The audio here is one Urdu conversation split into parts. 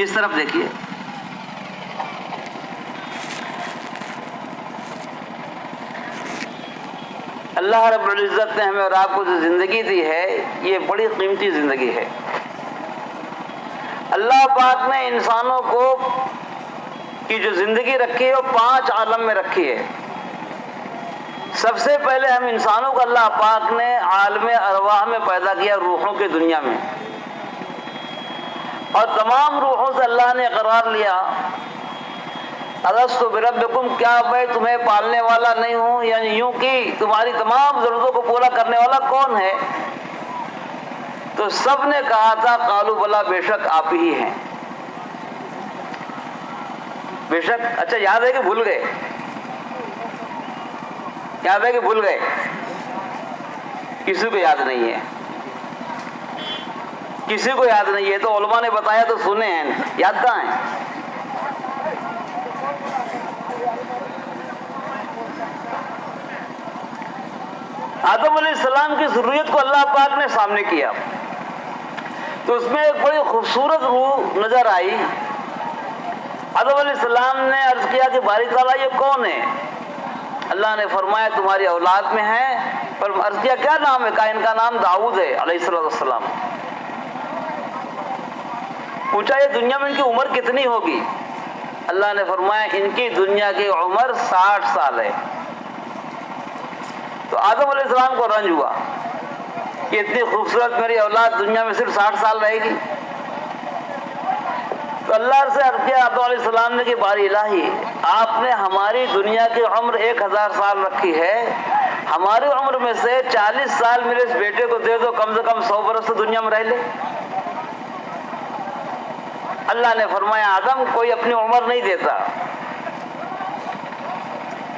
اس طرف دیکھیے، اللہ رب العزت نے ہمیں اور آپ کو جو زندگی دی ہے یہ بڑی قیمتی زندگی ہے۔ اللہ پاک نے انسانوں کو کی جو زندگی رکھی ہے وہ 5 عالم میں رکھی ہے۔ سب سے پہلے ہم انسانوں کو اللہ پاک نے عالم ارواح میں پیدا کیا، روحوں کی دنیا میں، اور تمام روحوں سے اللہ نے اقرار لیا، الست بربکم، کیا میں تمہیں پالنے والا نہیں ہوں؟ یعنی یوں کہ تمہاری تمام ضرورتوں کو پورا کرنے والا کون ہے؟ تو سب نے کہا تھا قالوا بلا، بے شک آپ ہی ہیں، بے شک۔ اچھا یاد ہے کہ بھول گئے؟ یاد ہے کہ بھول گئے؟ کسی کو یاد نہیں ہے، کسی کو یاد نہیں ہے، تو علماء نے بتایا تو سنے ہیں، یاد کہاں ہیں؟ آدم علیہ السلام کی ذریت کو اللہ پاک نے سامنے کیا تو اس میں ایک بڑی خوبصورت روح نظر آئی۔ آدم علیہ السلام نے عرض کیا کہ باری تعالیٰ یہ کون ہے؟ اللہ نے فرمایا تمہاری اولاد میں ہے۔ پر عرض کیا کیا نام ہے؟ کہا ان کا نام داؤد ہے علیہ السلام۔ پوچھا یہ دنیا میں ان کی عمر کتنی ہوگی؟ اللہ نے فرمایا ان کی دنیا کی عمر 60 سال ہے۔ تو آدم علیہ السلام کو رنج ہوا کہ اتنی خوبصورت میری اولاد دنیا میں صرف 60 سال رہے گی۔ تو اللہ سے عرض کیا آدم علیہ السلام نے کہ باری الہی، آپ نے ہماری دنیا کی عمر 1000 سال رکھی ہے، ہماری عمر میں سے 40 سال میرے اس بیٹے کو دے دو، کم سے کم 100 برس تو دنیا میں رہ لے۔ اللہ نے فرمایا آدم کوئی اپنی عمر نہیں دیتا،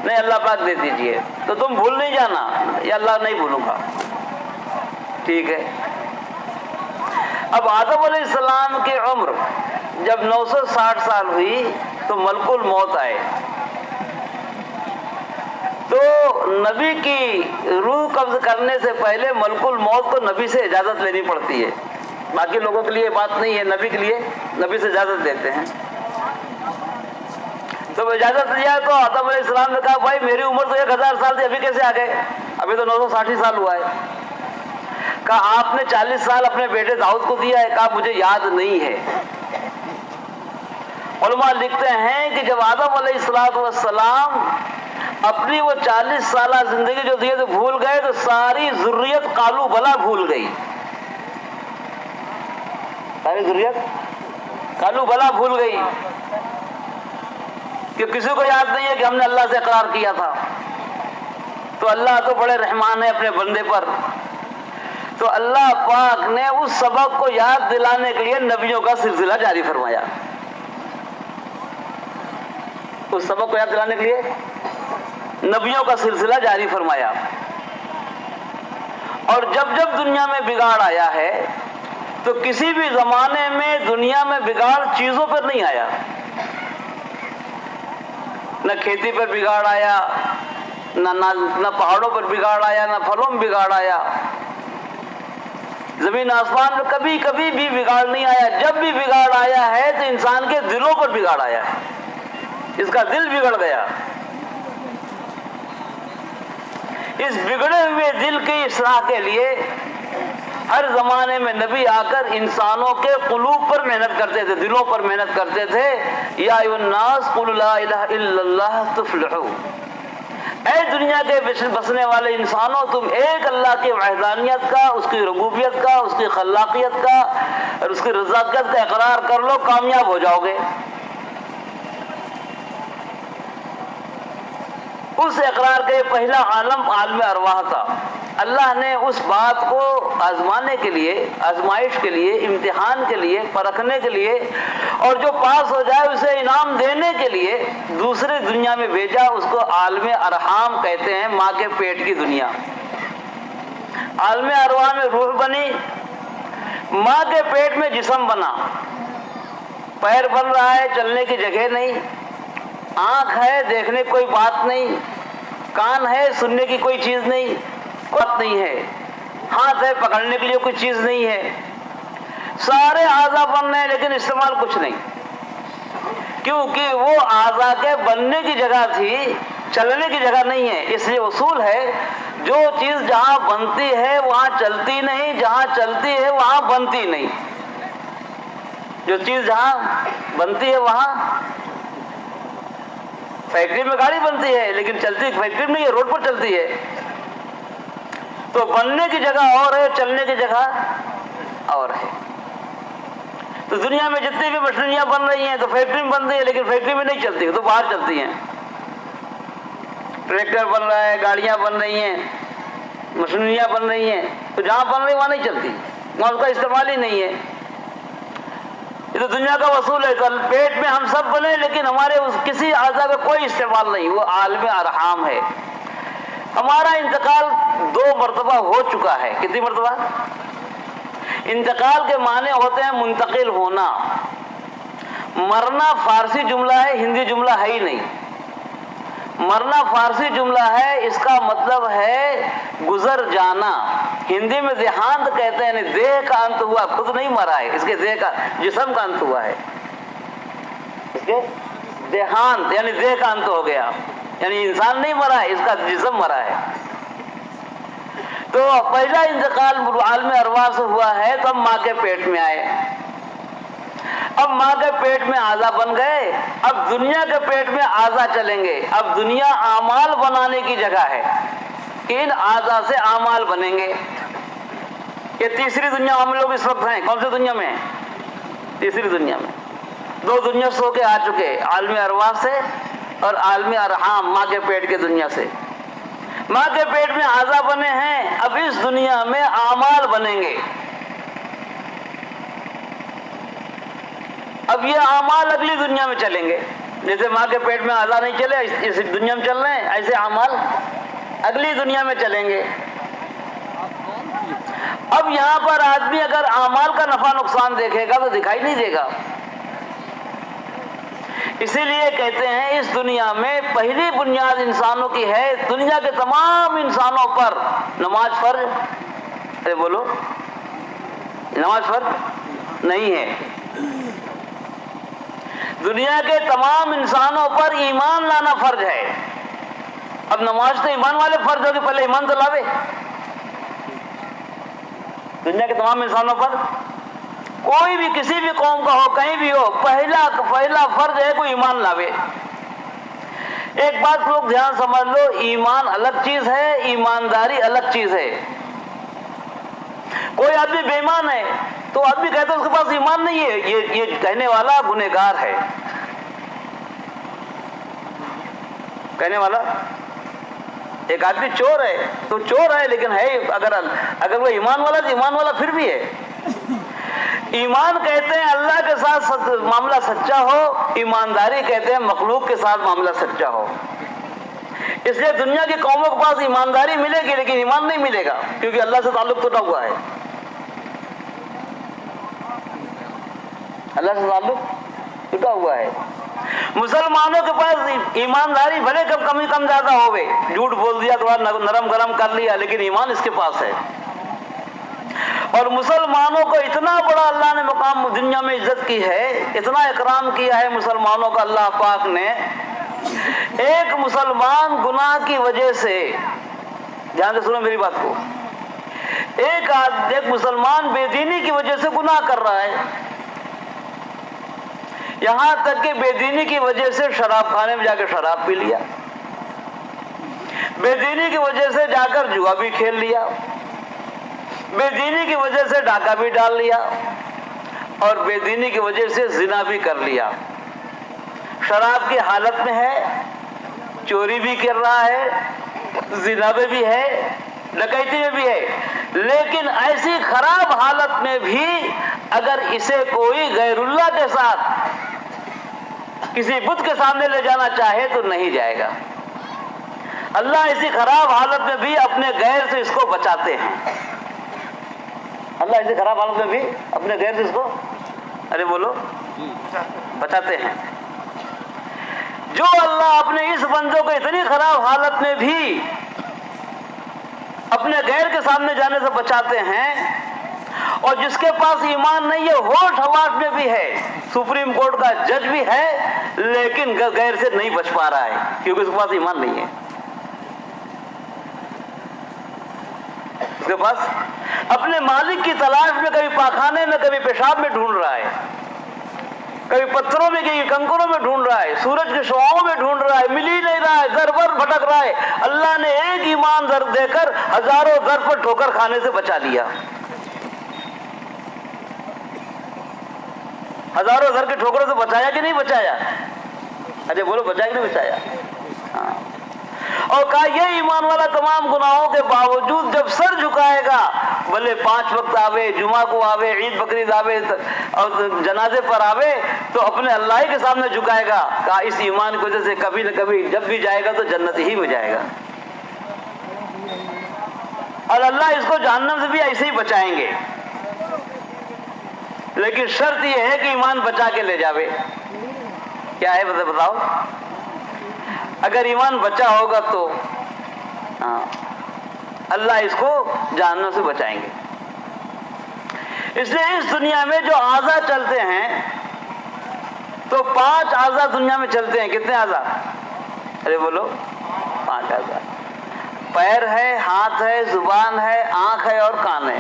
نہیں اللہ پاک دے دیجئے، تو تم بھول نہیں جانا۔ یا اللہ نہیں بھولوں گا، ٹھیک ہے۔ اب آدم علیہ السلام کی عمر جب 960 سال ہوئی تو ملک الموت آئے، تو نبی کی روح قبض کرنے سے پہلے ملک الموت کو نبی سے اجازت لینی پڑتی ہے۔ باقی لوگوں کے لیے بات نہیں ہے، نبی کے لیے نبی سے اجازت دیتے ہیں۔ تو اجازت دیا تو آدم علیہ السلام نے کہا بھائی میری عمر تو 1000 سال تھی، ابھی کیسے آ گئے؟ ابھی تو 960 سال ہوا ہے۔ کہا آپ نے 40 سال اپنے بیٹے داؤد کو دیا ہے؟ کہا مجھے یاد نہیں ہے۔ علماء لکھتے ہیں کہ جب آدم علیہ السلام اپنی وہ 40 سالہ زندگی جو دیے تو بھول گئے تو ساری ذریت قالوا بلا بھول گئی، ساری ذریت قالوا بلا بھول گئی، کہ کسی کو یاد نہیں ہے کہ ہم نے اللہ سے اقرار کیا تھا۔ تو اللہ تو بڑے رحمان ہے اپنے بندے پر، تو اللہ پاک نے اس سبق کو یاد دلانے کے لیے نبیوں کا سلسلہ جاری فرمایا۔ اس سبق کو یاد دلانے کے لیے نبیوں کا سلسلہ جاری فرمایا۔ اور جب جب دنیا میں بگاڑ آیا ہے تو کسی بھی زمانے میں دنیا میں بگاڑ چیزوں پر نہیں آیا، نہ کھیتی پر بگاڑ آیا، نہ پہاڑوں پر بگاڑ آیا، نہ پھلوں میں بگاڑ آیا، زمین آسمان میں کبھی کبھی بھی بگاڑ نہیں آیا۔ جب بھی بگاڑ آیا ہے تو انسان کے دلوں پر بگاڑ آیا ہے، اس کا دل بگڑ گیا۔ اس بگڑے ہوئے دل کی اصلاح کے لیے ہر زمانے میں نبی آ کر انسانوں کے قلوب پر محنت کرتے تھے، دلوں پر محنت کرتے تھے۔ یا ایھا الناس قولوا لا الہ الا اللہ تفلحوا، اے دنیا کے بسنے والے انسانوں تم ایک اللہ کی وحدانیت کا، اس کی ربوبیت کا، اس کی خلاقیت کا اور اس کی رزاقیت کا اقرار کر لو، کامیاب ہو جاؤ گے۔ اس اقرار کا یہ پہلا عالم عالم ارواح تھا۔ اللہ نے اس بات کو آزمانے کے لیے، آزمائش کے لیے، امتحان کے لیے، پرکھنے کے لیے، اور جو پاس ہو جائے اسے انعام دینے کے لیے دوسری دنیا میں بھیجا۔ اس کو عالم ارحام کہتے ہیں، ماں کے پیٹ کی دنیا۔ عالم ارواح میں روح بنی، ماں کے پیٹ میں جسم بنا، پیر بن رہا ہے، چلنے کی جگہ نہیں، آنکھ ہے دیکھنے کوئی بات نہیں، کان ہے سننے کی کوئی چیز نہیں، بات نہیں ہے، ہاتھ ہے پکڑنے کے لیے کوئی چیز نہیں ہے، سارے اعضا بن رہے ہیں لیکن استعمال کچھ نہیں، کیونکہ وہ اعضا کے بننے کی جگہ تھی، چلنے کی جگہ نہیں ہے۔ اس لیے اصول ہے جو چیز جہاں بنتی ہے وہاں چلتی نہیں، جہاں چلتی ہے وہاں بنتی نہیں۔ جو چیز جہاں بنتی ہے وہاں، فیکٹری میں گاڑی بنتی ہے لیکن چلتی فیکٹری میں نہیں ہے، روڈ پر چلتی ہے۔ تو بننے کی جگہ اور ہے، چلنے کی جگہ اور ہے۔ تو دنیا میں جتنی بھی مشینریاں بن رہی ہیں تو فیکٹری میں بن رہی ہے لیکن فیکٹری میں نہیں چلتی، تو باہر چلتی ہیں۔ ٹریکٹر بن رہا ہے، گاڑیاں بن رہی ہیں، مشینریاں بن رہی ہیں، تو جہاں بن رہی وہاں نہیں چلتی، وہاں اس کا استعمال ہی نہیں ہے۔ یہ تو دنیا کا اصول ہے۔ کل پیٹ میں ہم سب بنے لیکن ہمارے کسی اعضا کا کوئی استعمال نہیں، وہ عالم ارحام ہے۔ ہمارا انتقال 2 مرتبہ ہو چکا ہے۔ کتنی مرتبہ؟ انتقال کے معنی ہوتے ہیں منتقل ہونا۔ مرنا فارسی جملہ ہے، ہندی جملہ ہے ہی نہیں۔ مرنا فارسی جملہ ہے، اس کا مطلب ہے گزر جانا۔ ہندی میں دیہانت کہتے ہیں، یعنی دیہ کا انت ہوا، خود نہیں مرا ہے، اس کے دیہ کا جسم کا انت ہوا ہے، اس کے دیہانت یعنی دیہ کا انت ہو گیا، یعنی انسان نہیں مرا ہے، اس کا جسم مرا ہے۔ تو پہلا انتقال عالم ارواح سے ہوا ہے تو ہم ماں کے پیٹ میں آئے، اب ماں کے پیٹ میں اعضا بن گئے، اب دنیا کے پیٹ میں اعضا چلیں گے۔ اب دنیا اعمال بنانے کی جگہ ہے، ان اعضا سے اعمال بنیں گے۔ یہ تیسری دنیا ہم لوگ اس وقت ہیں۔ کون سی دنیا میں؟ تیسری دنیا میں۔ 2 دنیا سو کے آ چکے، عالم ارواح سے اور عالم ارحام، ماں کے پیٹ کے دنیا سے۔ ماں کے پیٹ میں اعضا بنے ہیں، اب اس دنیا میں اعمال بنیں گے۔ اب یہ اعمال اگلی دنیا میں چلیں گے، جیسے ماں کے پیٹ میں اعضا نہیں چلے اس دنیا میں چل رہے ہیں، ایسے اعمال اگلی دنیا میں چلیں گے۔ اب یہاں پر آدمی اگر اعمال کا نفع نقصان دیکھے گا تو دکھائی نہیں دے گا، اسی لیے کہتے ہیں اس دنیا میں پہلی بنیاد انسانوں کی ہے، دنیا کے تمام انسانوں پر نماز فرض، ارے بولو، نماز فرض نہیں ہے۔ دنیا کے تمام انسانوں پر ایمان لانا فرض ہے۔ اب نماز تو ایمان والے فرض ہوگی، پہلے ایمان تو لاوے۔ دنیا کے تمام انسانوں پر کوئی بھی کسی بھی قوم کا ہو، کہیں بھی ہو، پہلا فرض ہے کوئی ایمان لاوے۔ ایک بات لوگ دھیان سمجھ لو، ایمان الگ چیز ہے، ایمانداری الگ چیز ہے۔ کوئی آدمی بے ایمان ہے تو آدمی کہتا ہے اس کے پاس ایمان نہیں ہے، یہ کہنے والا گنہگار ہے۔ کہنے والا ایک آدمی چور ہے تو چور ہے لیکن ہے، اگر وہ ایمان والا تو ایمان والا پھر بھی ہے۔ ایمان کہتے ہیں اللہ کے ساتھ معاملہ سچا ہو، ایمانداری کہتے ہیں مخلوق کے ساتھ معاملہ سچا ہو۔ اس لیے دنیا کی قوموں کے پاس ایمانداری ملے گی لیکن ایمان نہیں ملے گا، کیونکہ اللہ سے تعلق ٹوٹا ہوا ہے۔ اللہ سے تعلق ٹوٹا ہوا ہے۔ مسلمانوں کے پاس ایمانداری بھلے کم زیادہ ہوئے، جھوٹ بول دیا، تھوڑا نرم گرم کر لیا، لیکن ایمان اس کے پاس ہے۔ اور مسلمانوں کو اتنا بڑا اللہ نے مقام دنیا میں عزت کی ہے، اتنا اکرام کیا ہے مسلمانوں کا اللہ پاک نے۔ ایک مسلمان گناہ کی وجہ سے، دھیان سے سنو میری بات کو، ایک مسلمان بے دینی کی وجہ سے گناہ کر رہا ہے، یہاں تک کہ بے دینی کی وجہ سے شراب خانے میں جا کے شراب پی لیا، بے دینی کی وجہ سے جا کر جوا بھی کھیل لیا، بے دینی کی وجہ سے ڈاکہ بھی ڈال لیا، اور بے دینی کی وجہ سے زنا بھی کر لیا۔ شراب کی حالت میں ہے، چوری بھی کر رہا ہے، زنا میں بھی ہے، ڈکیتی میں بھی ہے، لیکن ایسی خراب حالت میں بھی اگر اسے کوئی غیر اللہ کے ساتھ کسی بت کے سامنے لے جانا چاہے تو نہیں جائے گا۔ اللہ اسی خراب حالت میں بھی اپنے غیر سے اس کو بچاتے ہیں۔ اللہ اسی خراب حالت میں بھی اپنے غیر سے اس کو، ارے بولو، بچاتے ہیں۔ جو اللہ اپنے اس بندوں کو اتنی خراب حالت میں بھی اپنے غیر کے سامنے جانے سے بچاتے ہیں، اور جس کے پاس ایمان نہیں ہے ہوش حواس میں بھی ہے, سپریم کورٹ کا جج بھی ہے, لیکن غیر سے نہیں بچ پا رہا ہے کیونکہ اس کے پاس ایمان نہیں ہے. اس کے پاس اپنے مالک کی تلاش میں کبھی پاخانے میں کبھی پیشاب میں ڈھونڈ رہا ہے, کبھی پتھروں میں کبھی کنکروں میں ڈھونڈ رہا ہے, سورج کے شعاؤں میں ڈھونڈ رہا ہے, مل ہی نہیں رہا ہے, در بر بھٹک رہا ہے. اللہ نے ایک ایمان در دے کر ہزاروں در پر ٹھوکر کھانے سے بچا لیا. ہزاروں در کے ٹھوکروں سے بچایا کہ نہیں بچایا؟ اچھا بولو, بچایا کہ نہیں بچایا؟ ہاں. اور کہا یہ ایمان والا تمام گناہوں کے باوجود جب سر جھکائے گا, بھلے 5 وقت آوے, جمعہ کو آوے, عید بقرعید آوے اور جنازے پر آوے, تو اپنے اللہ ہی کے سامنے جھکائے گا. کہا اس ایمان کی وجہ سے کبھی نہ کبھی جب بھی جائے گا تو جنت ہی میں جائے گا, اور اللہ اس کو جہنم سے بھی ایسے ہی بچائیں گے. لیکن شرط یہ ہے کہ ایمان بچا کے لے جاوے. کیا ہے بتاؤ؟ اگر ایمان بچا ہوگا تو اللہ اس کو جہنم سے بچائیں گے. اس لیے اس دنیا میں جو اعضاء چلتے ہیں تو 5 اعضاء دنیا میں چلتے ہیں. کتنے اعضاء؟ ارے بولو, 5 اعضاء. پیر ہے, ہاتھ ہے, زبان ہے, آنکھ ہے اور کان ہے.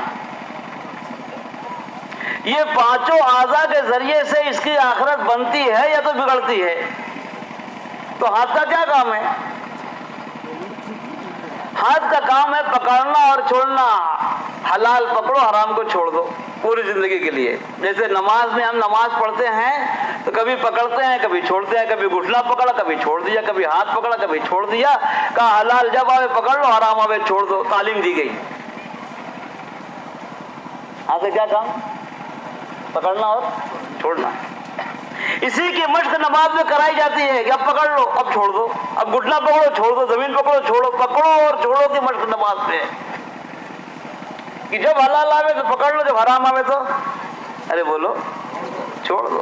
یہ 5 اعضاء کے ذریعے سے اس کی آخرت بنتی ہے یا تو بگڑتی ہے. تو ہاتھ کا کیا کام ہے؟ ہاتھ کا کام ہے پکڑنا اور چھوڑنا. حلال پکڑو, حرام کو چھوڑ دو پوری زندگی کے لیے. جیسے نماز میں ہم نماز پڑھتے ہیں تو کبھی پکڑتے ہیں کبھی چھوڑتے ہیں, کبھی گھٹنا پکڑا کبھی چھوڑ دیا, کبھی ہاتھ پکڑا کبھی چھوڑ دیا. کہا حلال جب آوے پکڑ لو, حرام آوے چھوڑ دو. تعلیم دی گئی. ہاتھ کا کیا کام؟ پکڑنا اور چھوڑنا. اسی کی مشق نماز میں کرائی جاتی ہے کہ اب پکڑ لو اب چھوڑ دو, اب گھٹنا پکڑو چھوڑ دو, زمین پکڑو چھوڑو, پکڑو اور چھوڑو کی مشق نماز میں ہے. کہ جب حلال آوے تو پکڑ لو, جب حرام آوے تو ارے بولو چھوڑ دو.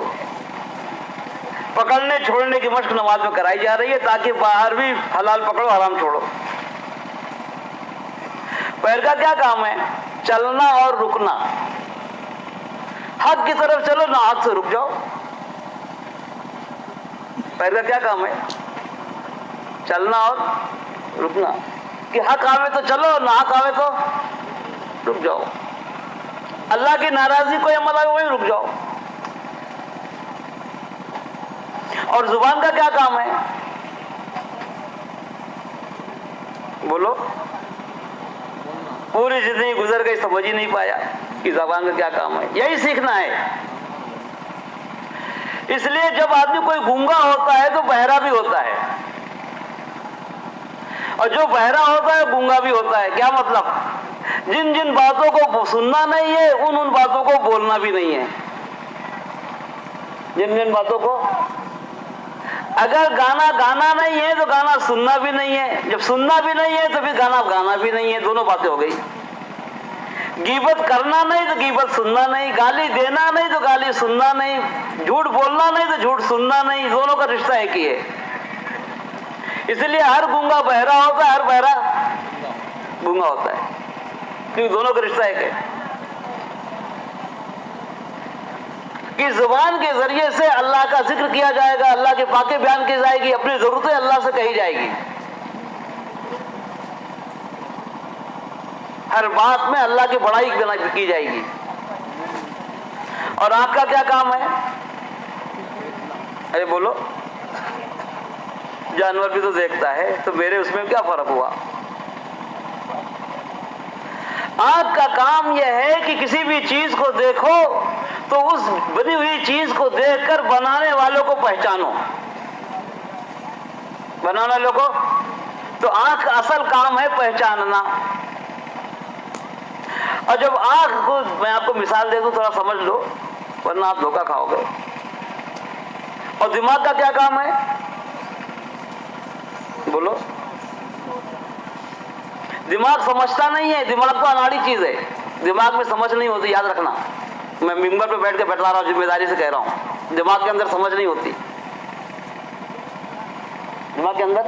پکڑنے چھوڑنے کی مشق نماز میں کرائی جا رہی ہے تاکہ باہر بھی حلال پکڑو حرام چھوڑو. پیر کا کیا کام ہے؟ چلنا اور رکنا. حق کی طرف چلو, نہ حق سے رک جاؤ. پیر کا کیا کام ہے؟ چلنا اور رکنا. کہ حق آوے تو چلو, نہ حق آوے تو رک جاؤ. اللہ کی ناراضی کوئی عمل آئے وہیں رک جاؤ. اور زبان کا کیا کام ہے؟ بولو. پوری زندگی گزر گئی سمجھ ہی نہیں پایا کہ زبان کا کیا کام ہے. یہی سیکھنا ہے. اس لیے جب آدمی کوئی گونگا ہوتا ہے تو بہرا بھی ہوتا ہے, اور جو بہرا ہوتا ہے گونگا بھی ہوتا ہے. کیا مطلب؟ جن جن باتوں کو سننا نہیں ہے ان باتوں کو بولنا بھی نہیں ہے. جن جن باتوں کو, اگر گانا گانا نہیں ہے تو گانا سننا بھی نہیں ہے, جب سننا بھی نہیں ہے تو پھر گانا گانا بھی نہیں ہے. دونوں باتیں ہو گئی. غیبت کرنا نہیں تو غیبت سننا نہیں, گالی دینا نہیں تو گالی سننا نہیں, جھوٹ بولنا نہیں تو جھوٹ سننا نہیں. دونوں کا رشتہ ایک ہی ہے. اس لیے ہر گونگا بہرا ہوتا ہے, ہر بہرا گونگا ہوتا ہے, کیونکہ دونوں کا رشتہ ایک ہے. کہ زبان کے ذریعے سے اللہ کا ذکر کیا جائے گا, اللہ کی باتیں بیان کی جائے گی, اپنی ضرورتیں اللہ سے کہی جائے گی. ہر بات میں اللہ کی بڑائی کی جائے گی. اور آنکھ کا کیا کام ہے؟ ارے بولو. جانور بھی تو دیکھتا ہے, تو میرے اس میں کیا فرق ہوا؟ آنکھ کا کام یہ ہے کہ کسی بھی چیز کو دیکھو تو اس بنی ہوئی چیز کو دیکھ کر بنانے والوں کو پہچانو. بنانے والوں کو, تو آنکھ کا اصل کام ہے پہچاننا. اور جب آنکھ کو, میں آپ کو مثال دے دوں تھوڑا سمجھ لو ورنہ آپ دھوکہ کھاؤ گے. اور دماغ کا کیا کام ہے؟ بولو. دماغ سمجھتا نہیں ہے, دماغ تو اناڑی چیز ہے, دماغ میں سمجھ نہیں ہوتی, یاد رکھنا. میں ممبر پہ بیٹھ کے بتلا رہا ہوں, ذمہ داری سے کہہ رہا ہوں. دماغ کے اندر سمجھ نہیں ہوتی. دماغ کے اندر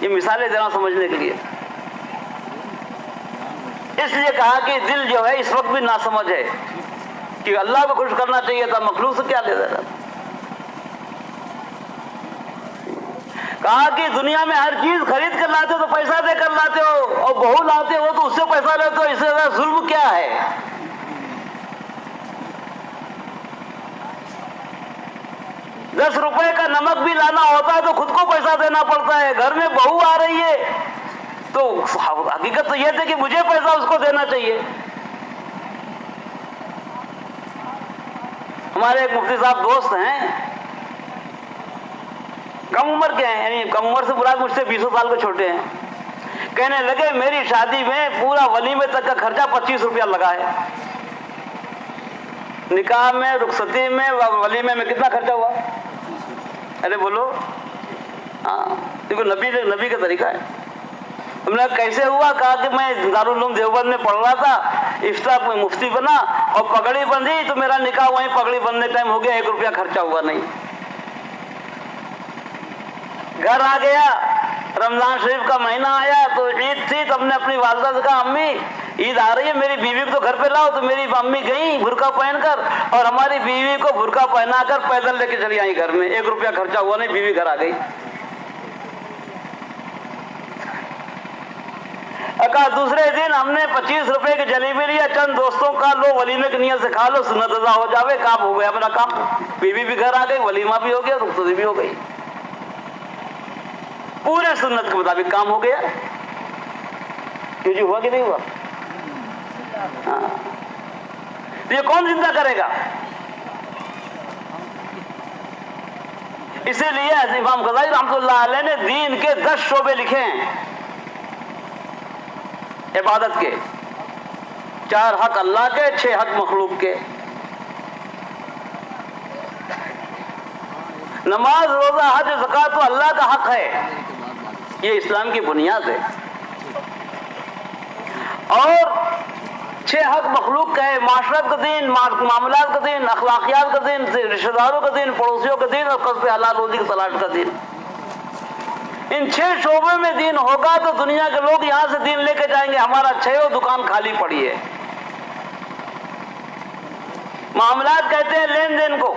یہ مثالیں دینا سمجھنے کے لیے. اس لیے کہا کہ دل جو ہے اس وقت بھی ناسمجھ ہے کہ اللہ کو خوش کرنا چاہیے تھا، مخلوق سے کیا لے دے رہا. کہا کہ دنیا میں ہر چیز خرید کر لاتے ہو تو پیسہ دے کر لاتے ہو، اور بہو لاتے ہو تو اس سے پیسہ لیتے ہو، اس سے زیادہ ظلم کیا ہے؟ 10 روپے کا نمک بھی لانا ہوتا ہے تو خود کو پیسہ دینا پڑتا ہے. گھر میں بہو آ رہی ہے تو حقیقت تو یہ تھی کہ مجھے پیسہ اس کو دینا چاہیے. ہمارے ایک مفتی صاحب دوست ہیں، کم عمر کے ہیں، یعنی کم عمر سے برا مجھ سے 20 سال کے چھوٹے ہیں. کہنے لگے میری شادی میں پورا ولیمے تک کا خرچہ 25 روپیہ لگا ہے. نکاح میں، رخصتی میں، ولیمے میں کتنا خرچہ ہوا؟ ارے بولو. ہاں دیکھو نبی کا طریقہ ہے. ہم نے کیسے ہوا؟ کہا کہ میں دارالعلوم دیوبند میں پڑھ رہا تھا، افتاء میں مفتی بنا اور پگڑی بندھی تو میرا نکاح وہیں پگڑی بندھنے ٹائم ہو گیا، 1 روپیہ خرچہ ہوا نہیں. گھر آ گیا، رمضان شریف کا مہینہ آیا تو عید تھی، تو ہم نے اپنی والدہ سے کہا امی عید آ رہی ہے، میری بیوی کو تو گھر پہ لاؤ. تو میری امی گئیں برقع پہن کر اور ہماری بیوی کو برقع پہنا کر پیدل لے کے چلی آئی گھر میں. 1 روپیہ خرچہ ہوا نہیں، بیوی گھر آ گئی. کہا دوسرے دن ہم نے 25 روپے کی جلیبی لیا، چند دوستوں کا، لو ولیمے کی نیت سے کھا لو، سنت ادا ہو جاوے. کام ہو گیا میرا کام. بیوی بھی گھر آ گئی، ولیمہ بھی ہو گیا، رخصتی بھی ہو گئی. پورے سنت کے مطابق کام ہو گیا. کیوں جی ہوا کہ نہیں ہوا؟ ہاں. یہ کون زندہ کرے گا؟ اسی لیے امام غزالی رحمۃ اللہ علیہ نے دین کے 10 شعبے لکھے ہیں عبادت کے. 4 حق اللہ کے، 6 حق مخلوق کے. نماز، روزہ، حج، زکوٰۃ تو اللہ کا حق ہے، یہ اسلام کی بنیاد ہے. اور 6 حق مخلوق کا ہے، معاشرت کا دین، معاملات کا دین، اخلاقیات کا دین، رشتہ داروں کا دین، پڑوسیوں کا دین، اور قصد حلال روزی کی تلاش کا دین. ان 6 شعبوں میں دین ہوگا تو دنیا کے لوگ یہاں سے دین لے کے جائیں گے. ہمارا 6 دکان خالی پڑی ہے. معاملات کہتے ہیں لین دین کو،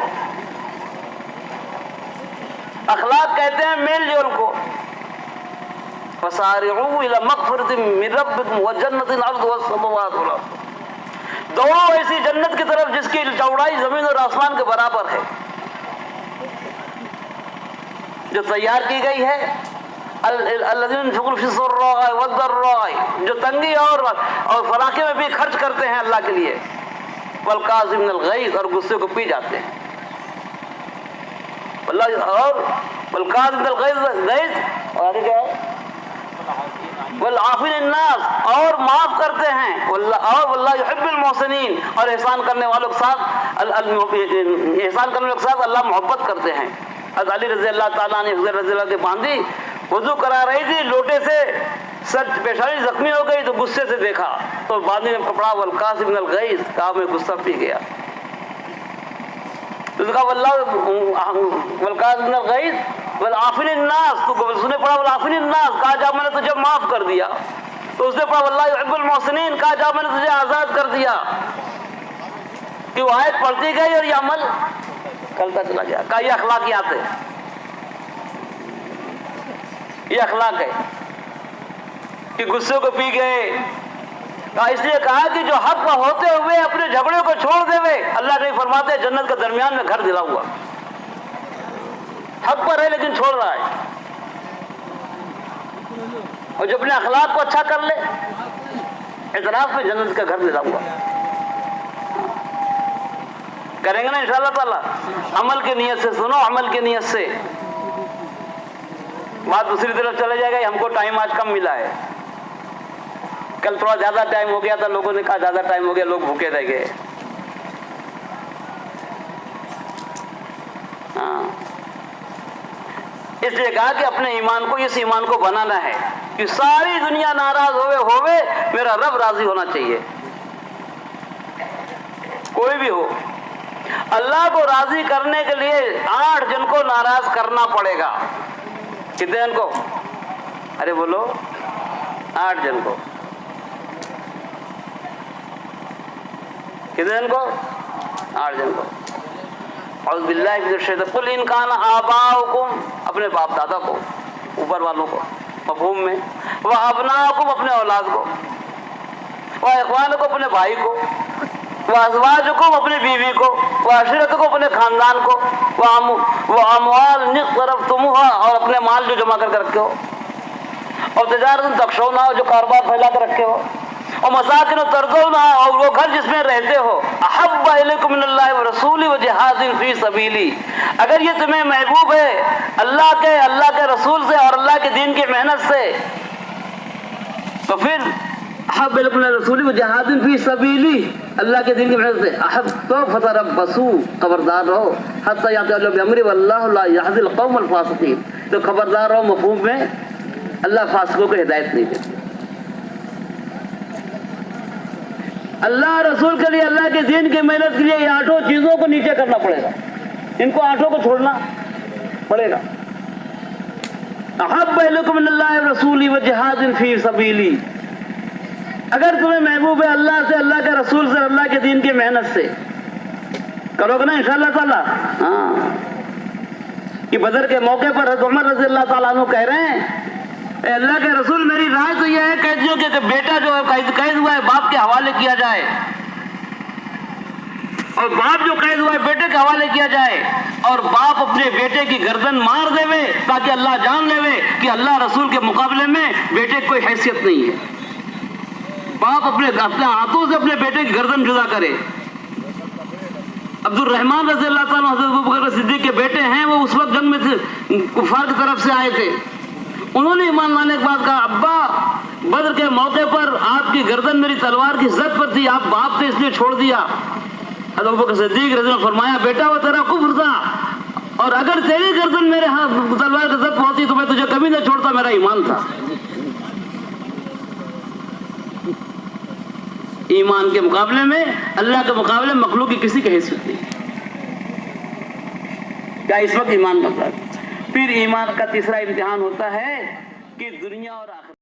اخلاق کہتے ہیں میل جول کو. فَسَارِعُوا إِلَى مَغْفِرَةٍ مِّن رَّبِّكُمْ وَجَنَّةٍ عَرْضُهَا السَّمَاوَاتُ وَالْأَرْضُ. دوڑو ایسی جنت کی طرف جس کی چوڑائی زمین اور آسمان کے برابر ہے، جو تیار کی گئی ہے. الذين ينفقون في السراء والضراء، جو تنگی اور فراخی میں بھی خرچ کرتے ہیں اللہ کے لیے. والقاظمين الغيظ، اور غصے کو پی جاتے ہیں. اور والقاظمين الغيظ، اور آگے کیا ہے؟ والعافين الناس، اور معاف کرتے ہیں. اور واللہ يحب المحسنين، اور احسان کرنے والوں کے ساتھ اللہ محبت کرتے ہیں. حضرت علی رضی اللہ تعالیٰ نے حضرت رضی اللہ کے باندھی وضو کرا رہی تھی، لوٹے سے سر پیشانی زخمی ہو گئی تو غصے سے دیکھا تو باندھی نے پکڑا، والقاظمین الغیظ، کہا میں غصہ پی گیا. تو کہا والقاظمین الغیظ والعافین الناس، تو اس نے پڑھا والعافین الناس، کہا جا میں نے تجھے معاف کر دیا. تو اس نے پڑھا واللہ یحب المحسنین، کہا جا میں نے تجھے آزاد کر دیا. کہ وہ آیت پڑھتی گئی اور یہ عمل کرتا چلا گیا. کہا یہ اخلاقیات ہے، یہ اخلاق ہے کہ غصے کو پی گئے. اس لیے کہا کہ جو حق پر ہوتے ہوئے اپنے جھگڑے کو چھوڑ دے وے، اللہ نہیں فرماتے جنت کے درمیان میں گھر دلا ہوا. حق پر ہے لیکن چھوڑ رہا ہے. اور جو اپنے اخلاق کو اچھا کر لے، اعتراف میں جنت کا گھر دلا ہوا. کریں گے نا انشاءاللہ تعالیٰ. عمل کی نیت سے سنو، عمل کی نیت سے. بات دوسری طرف چلے جائے گا. ہم کو ٹائم آج کم ملا ہے. کل تھوڑا زیادہ ٹائم ہو گیا تھا، لوگوں نے کہا زیادہ ٹائم ہو گیا، لوگ بھوکے رہ گئے. ہاں، اس لیے کہا کہ اپنے ایمان کو، اس ایمان کو بنانا ہے کہ ساری دنیا ناراض ہوئے میرا رب راضی ہونا چاہیے. کوئی بھی ہو، اللہ کو راضی کرنے کے لیے 8 جن کو ناراض کرنا پڑے گا. کتنے جن کو؟ ارے بولو 8 جن کو. کتنے جن کو؟ 8 جن کو. اعوذ باللہ من الشیطان. قل ان کان آباؤکم، اپنے باپ دادا کو، اوپر والوں کو مفہوم میں، وہ ابناؤکم، اپنے اولاد کو، وہ اخوانکم، اپنے بھائی کو، وہ ازواجکم، اپنے بیوی کو، وہ عشیرتکم، اپنے خاندان کو، وہ اموال اقترفتموہا، اور اپنے مال جو جمع کر کے رکھے ہو، اور تجارت تخشونہا، جو کاروبار پھیلا کے رکھے ہو، اور مساکن ترضونہا، اور وہ گھر جس میں رہتے ہو، احب الیکم من اللہ ورسولہ وجہاد فی سبیلی، اگر یہ تمہیں محبوب ہے اللہ کے رسول سے اور اللہ کے دین کی محنت سے، تو پھر احب الیکم من رسول وجہاد فی سبیلی، اللہ کے دین کی محنت سے، احب تو فتربصوا، خبردار رہو، حتی یأتی اللہ بامرہ واللہ لا یہدی القوم الفاسقین، تو خبردار رہو مفہوم میں اللہ فاسقوں کو ہدایت نہیں دیتے. اللہ رسول کے لیے، اللہ کے دین کی محنت کے لیے یہ 8 چیزوں کو نیچے کرنا پڑے گا، ان کو 8 کو چھوڑنا پڑے گا. احب الیکم من اللہ ورسولہ وجہاد فی سبیلی، اگر تمہیں محبوب ہے اللہ سے، اللہ کے رسول سے، اللہ کے دین کی محنت سے، کرو گے نا انشاءاللہ تعالی. ہاں، کہ بدر کے موقع پر حضرت عمر رضی اللہ تعالیٰ عنہ کہہ رہے ہیں اے اللہ کے رسول، میری رائے تو یہ ہے قیدیوں کے کہ بیٹا جو ہے قید ہوا ہے باپ کے حوالے کیا جائے، اور باپ جو قید ہوا ہے بیٹے کے حوالے کیا جائے، اور باپ اپنے بیٹے کی گردن مار دے وے تاکہ اللہ جان لے وے کہ اللہ رسول کے مقابلے میں بیٹے کی کوئی حیثیت نہیں ہے. باپ اپنے ہاتھوں سے اپنے بیٹے کی گردن جدا کرے. عبد الرحمن رضی اللہ تعالیٰ حضرت ابوبکر صدیق کے بیٹے ہیں، وہ اس وقت جنگ میں کفار کی طرف سے آئے تھے. انہوں نے ایمان لانے کے بعد کہا ابا بدر کے موقع پر آپ کی گردن میری تلوار کی زد پر تھی، آپ باپ تھے اس لیے چھوڑ دیا. حضرت ابوبکر صدیق رضی اللہ عنہ فرمایا بیٹا وہ تیرا کفر تھا، اور اگر تیری گردن میرے تلوار کی زد پر ہوتی تو میں تجھے کبھی نہ چھوڑتا، میرا ایمان تھا. ایمان کے مقابلے میں، اللہ کے مقابلے میں مخلوق کی کسی کی حیثیت نہیں. کیا اس وقت ایمان کا فرق؟ پھر ایمان کا تیسرا امتحان ہوتا ہے کہ دنیا اور آخرت